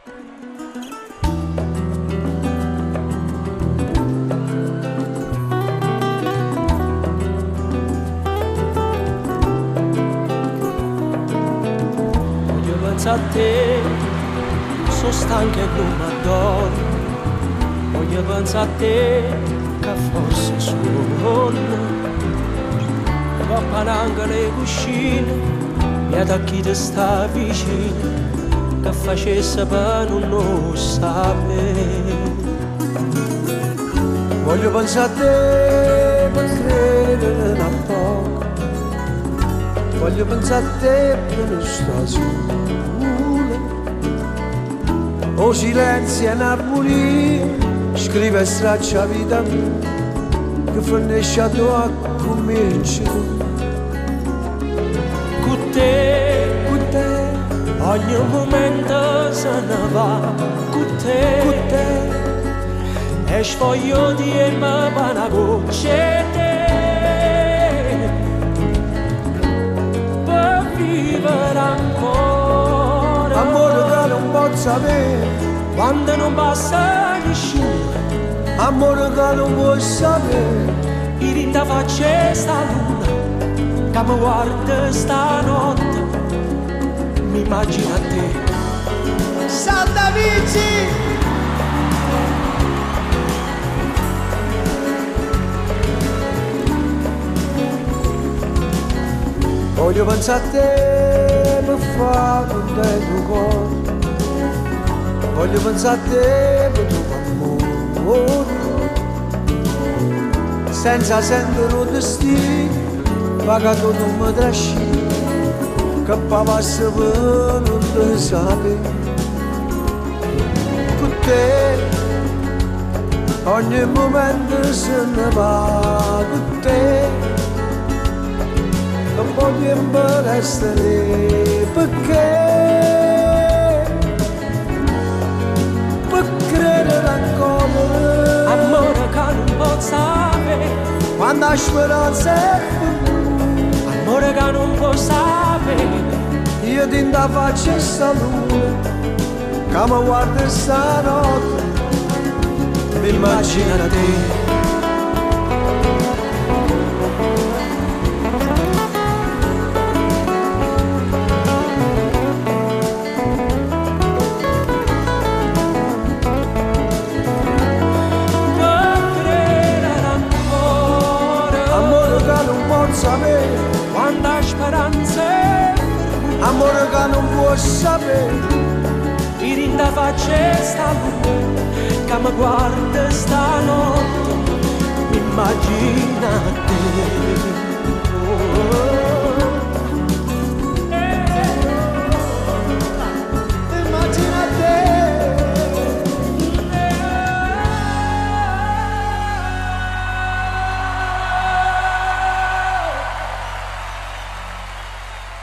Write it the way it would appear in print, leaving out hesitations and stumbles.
Voglio pensare a te, sono stanca e non mi addormo. Voglio pensare a te, che forse sono va pananga le cuscine, e da chi ti sta vicino, che facesse per non lo sapere. Voglio pensare a te per credere a poco. Voglio pensare a te per non stare solo. O silenzio e un'armonia, scrive e straccia vita mia, che finisce a tua comincia. Con te, ogni momento se ne va. Con te, e sfoglio di me una goccia te, per vivere ancora. Amore che non posso sapere, Quando non passa nessuno, amore che non vuoi sapere. in da faccia sta luna, che mi guarda stanotte, mi immagino a te. Santa Vici! Voglio pensare a te per fare contento il cuore. Voglio pensare a te per tuo amore. Senza sentire un destino, vaga tu non mi trascini, che passa per non te sapere. Con te ogni momento se ne va. Con te non voglio essere perché per credere ancora. Amore che non può sapere, Quando la speranza è finita, amore che non può sapere, io ti da faccia sta luna, che mi guarda stanotte, mi immagino a te. Sapere, quando la speranza è perduta, amore che non può sapere, in da faccia sta luna, che mi guarda stanotte, mi immagina